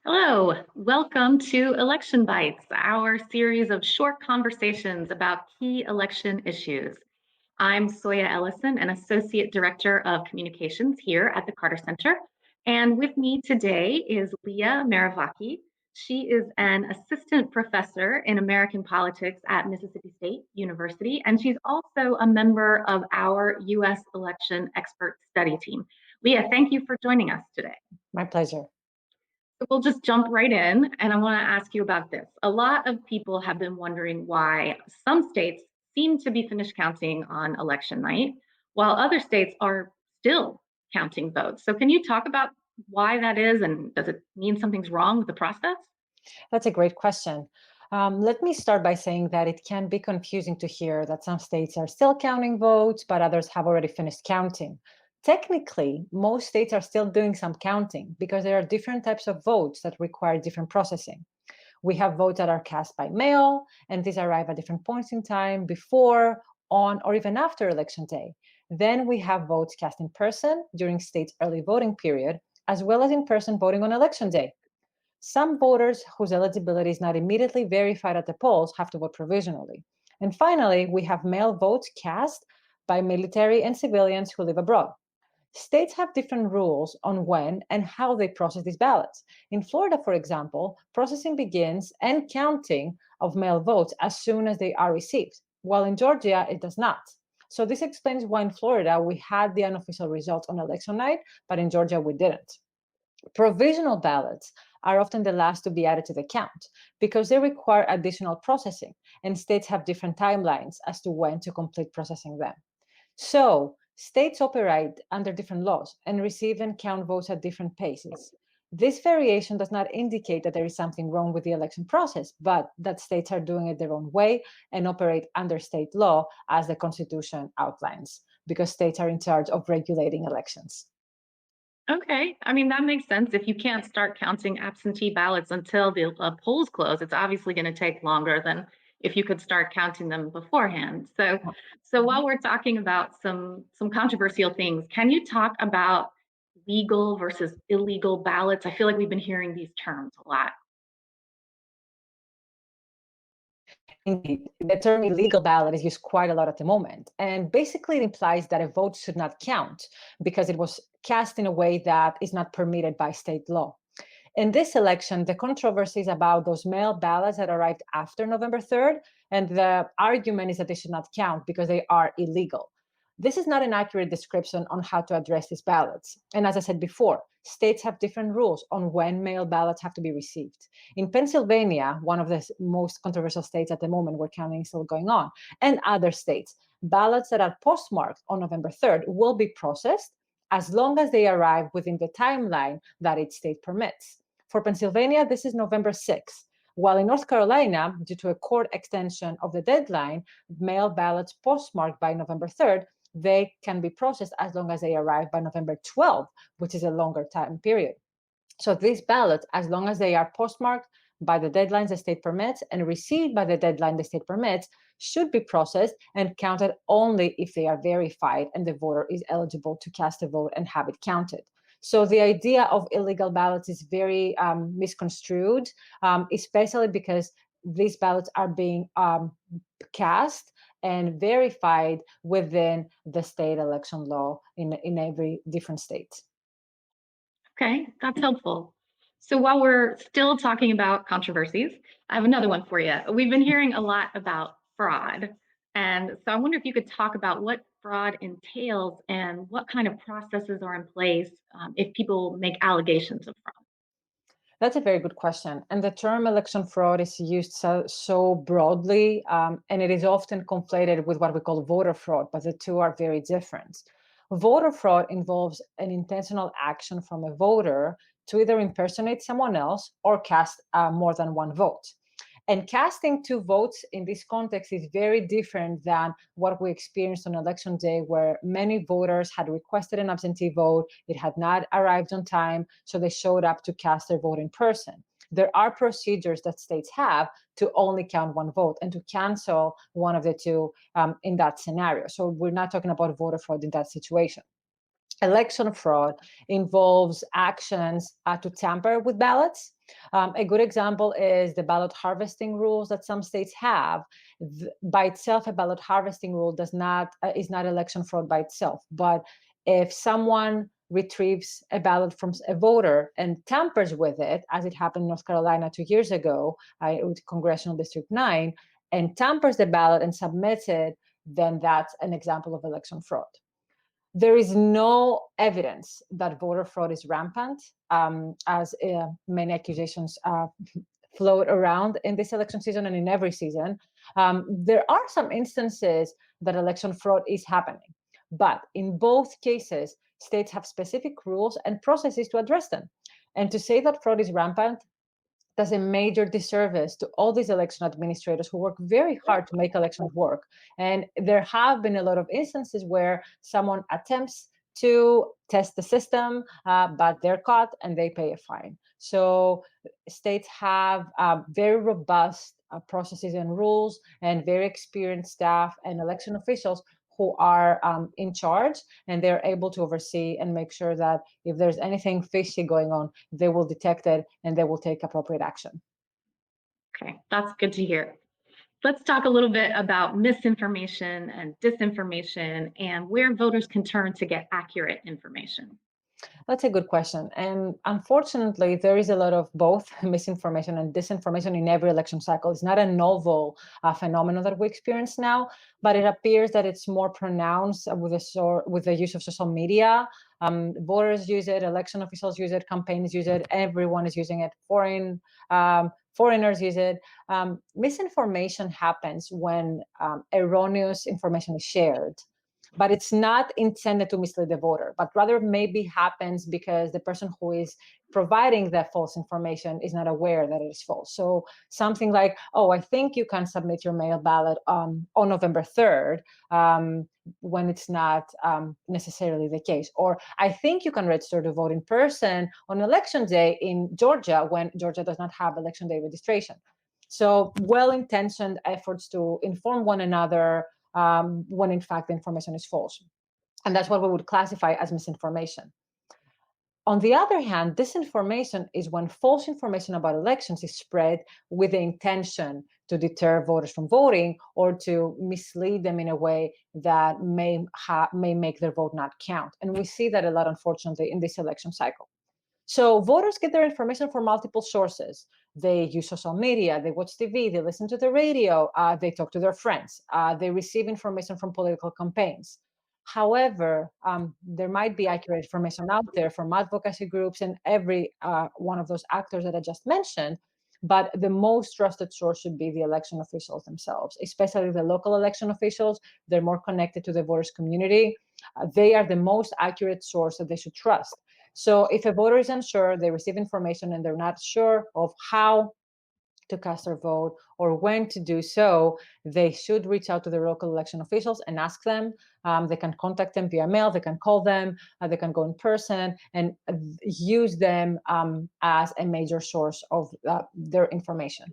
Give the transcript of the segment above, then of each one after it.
Hello, welcome to Election Bites, our series of short conversations about key election issues. I'm Soyia Ellison, an Associate Director of Communications here at the Carter Center. And with me today is Lia Merivaki. She is an assistant professor in American politics at Mississippi State University, and she's also a member of our U.S. election expert study team. Lia, thank you for joining us today. My pleasure. So we'll just jump right in, and I want to ask you about this. A lot of people have been wondering why some states seem to be finished counting on election night, while other states are still counting votes. So can you talk about why that is, and does it mean something's wrong with the process? That's a great question. Let me start by saying that it can be confusing to hear that some states are still counting votes, but others have already finished counting. Technically, most states are still doing some counting because there are different types of votes that require different processing. We have votes that are cast by mail, and these arrive at different points in time before, on, or even after election day. Then we have votes cast in person during states' early voting period, as well as in person voting on election day. Some voters whose eligibility is not immediately verified at the polls have to vote provisionally. And finally, we have mail votes cast by military and civilians who live abroad. States have different rules on when and how they process these ballots. In Florida, for example, processing begins and counting of mail votes as soon as they are received, while in Georgia, it does not. So this explains why in Florida we had the unofficial results on election night, but in Georgia we didn't. Provisional ballots are often the last to be added to the count because they require additional processing, and states have different timelines as to when to complete processing them. So, states operate under different laws and receive and count votes at different paces. This variation does not indicate that there is something wrong with the election process, but that states are doing it their own way and operate under state law as the Constitution outlines, because states are in charge of regulating elections. Okay, I mean, that makes sense. If you can't start counting absentee ballots until the polls close, it's obviously going to take longer than if you could start counting them beforehand. So while we're talking about some controversial things, can you talk about legal versus illegal ballots? I feel like we've been hearing these terms a lot. Indeed, the term illegal ballot is used quite a lot at the moment. And basically, it implies that a vote should not count because it was cast in a way that is not permitted by state law. In this election, the controversy is about those mail ballots that arrived after November 3rd. And the argument is that they should not count because they are illegal. This is not an accurate description on how to address these ballots. And as I said before, states have different rules on when mail ballots have to be received. In Pennsylvania, one of the most controversial states at the moment where counting is still going on, and other states, ballots that are postmarked on November 3rd will be processed as long as they arrive within the timeline that each state permits. For Pennsylvania, this is November 6th. While in North Carolina, due to a court extension of the deadline, mail ballots postmarked by November 3rd, they can be processed as long as they arrive by November 12th, which is a longer time period. So these ballots, as long as they are postmarked by the deadlines the state permits and received by the deadline the state permits, should be processed and counted only if they are verified and the voter is eligible to cast a vote and have it counted. So the idea of illegal ballots is very misconstrued, especially because these ballots are being cast and verified within the state election law in every different state. Okay, that's helpful. So while we're still talking about controversies, I have another one for you. We've been hearing a lot about fraud. And so I wonder if you could talk about what fraud entails and what kind of processes are in place if people make allegations of fraud. That's a very good question. And the term election fraud is used so broadly, and it is often conflated with what we call voter fraud, but the two are very different. Voter fraud involves an intentional action from a voter to either impersonate someone else or cast more than one vote. And casting two votes in this context is very different than what we experienced on election day, where many voters had requested an absentee vote. It had not arrived on time, so they showed up to cast their vote in person. There are procedures that states have to only count one vote and to cancel one of the two in that scenario. So we're not talking about voter fraud in that situation. Election fraud involves actions to tamper with ballots. A good example is the ballot harvesting rules that some states have. By itself, a ballot harvesting rule does not is not election fraud by itself. But if someone retrieves a ballot from a voter and tampers with it, as it happened in North Carolina 2 years ago with Congressional District 9, and tampers the ballot and submits it, then that's an example of election fraud. There is no evidence that voter fraud is rampant, as many accusations float around in this election season and in every season. There are some instances that election fraud is happening, but in both cases, states have specific rules and processes to address them. And to say that fraud is rampant does a major disservice to all these election administrators who work very hard to make elections work. And there have been a lot of instances where someone attempts to test the system, but they're caught and they pay a fine. So states have very robust processes and rules and very experienced staff and election officials who are in charge, and they're able to oversee and make sure that if there's anything fishy going on, they will detect it and they will take appropriate action. Okay, that's good to hear. Let's talk a little bit about misinformation and disinformation and where voters can turn to get accurate information. That's a good question. And unfortunately, there is a lot of both misinformation and disinformation in every election cycle. It's not a novel phenomenon that we experience now, but it appears that it's more pronounced with the use of social media. Voters use it, election officials use it, campaigns use it, everyone is using it. Foreigners use it. Misinformation happens when erroneous information is shared, but it's not intended to mislead the voter, but rather maybe happens because the person who is providing the false information is not aware that it is false. So something like, oh, I think you can submit your mail ballot on November 3rd, when it's not necessarily the case. Or I think you can register to vote in person on election day in Georgia when Georgia does not have election day registration. So well-intentioned efforts to inform one another when in fact the information is false. And that's what we would classify as misinformation. On the other hand, disinformation is when false information about elections is spread with the intention to deter voters from voting or to mislead them in a way that may make their vote not count. And we see that a lot, unfortunately, in this election cycle. So voters get their information from multiple sources. They use social media, they watch TV, they listen to the radio, they talk to their friends, they receive information from political campaigns. However, there might be accurate information out there from advocacy groups and every one of those actors that I just mentioned, but the most trusted source should be the election officials themselves, especially the local election officials. They're more connected to the voters' community. They are the most accurate source that they should trust. So if a voter is unsure, they receive information and they're not sure of how to cast their vote or when to do so, they should reach out to the local election officials and ask them. They can contact them via mail, they can call them, they can go in person and use them as a major source of their information.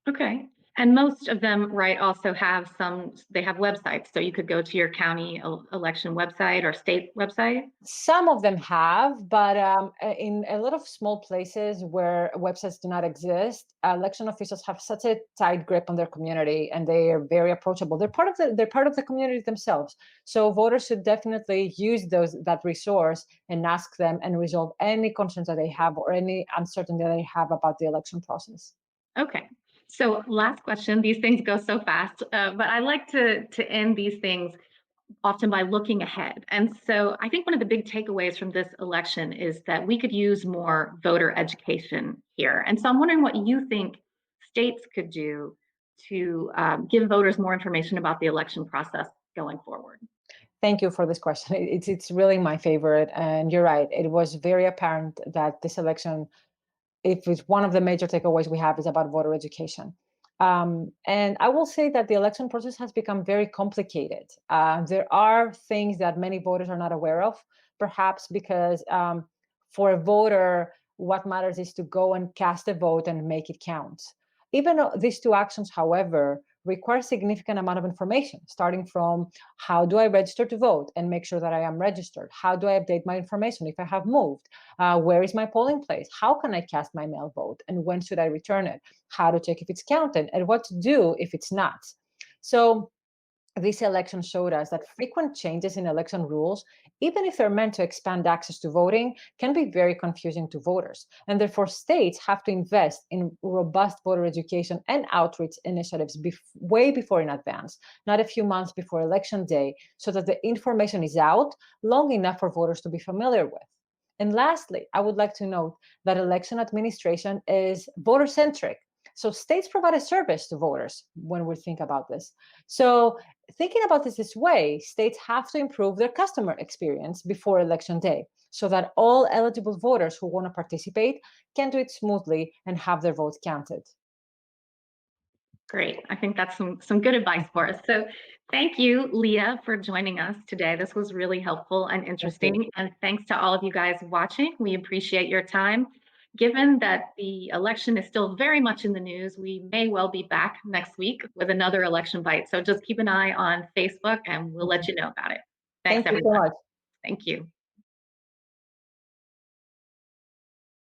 Okay. And most of them, right, also have they have websites. So you could go to your county election website or state website. Some of them have, but in a lot of small places where websites do not exist, election officials have such a tight grip on their community, and they are very approachable. They're part of the community themselves. So voters should definitely use that resource and ask them and resolve any concerns that they have or any uncertainty that they have about the election process. Okay. So last question. These things go so fast, but I like to end these things often by looking ahead. And so I think one of the big takeaways from this election is that we could use more voter education here. And so I'm wondering what you think states could do to give voters more information about the election process going forward. Thank you for this question. It's really my favorite, and you're right. It was very apparent that this election, if it's one of the major takeaways we have, is about voter education. And I will say that the election process has become very complicated. There are things that many voters are not aware of, perhaps because for a voter, what matters is to go and cast a vote and make it count. Even these two actions, however, require significant amount of information, starting from how do I register to vote and make sure that I am registered? How do I update my information if I have moved? Where is my polling place? How can I cast my mail vote? And when should I return it? How to check if it's counted and what to do if it's not. So this election showed us that frequent changes in election rules, even if they're meant to expand access to voting, can be very confusing to voters. And therefore, states have to invest in robust voter education and outreach initiatives way before in advance, not a few months before election day, so that the information is out long enough for voters to be familiar with. And lastly, I would like to note that election administration is voter centric. So states provide a service to voters when we think about this. So thinking about this way, states have to improve their customer experience before election day so that all eligible voters who want to participate can do it smoothly and have their votes counted. Great. I think that's some good advice for us. So thank you, Leah, for joining us today. This was really helpful and Thank you. interesting. And thanks to all of you guys watching. We appreciate your time. Given that the election is still very much in the news, we may well be back next week with another election bite. So just keep an eye on Facebook and we'll let you know about it. Thanks, Thank you so everyone. much. Thank you.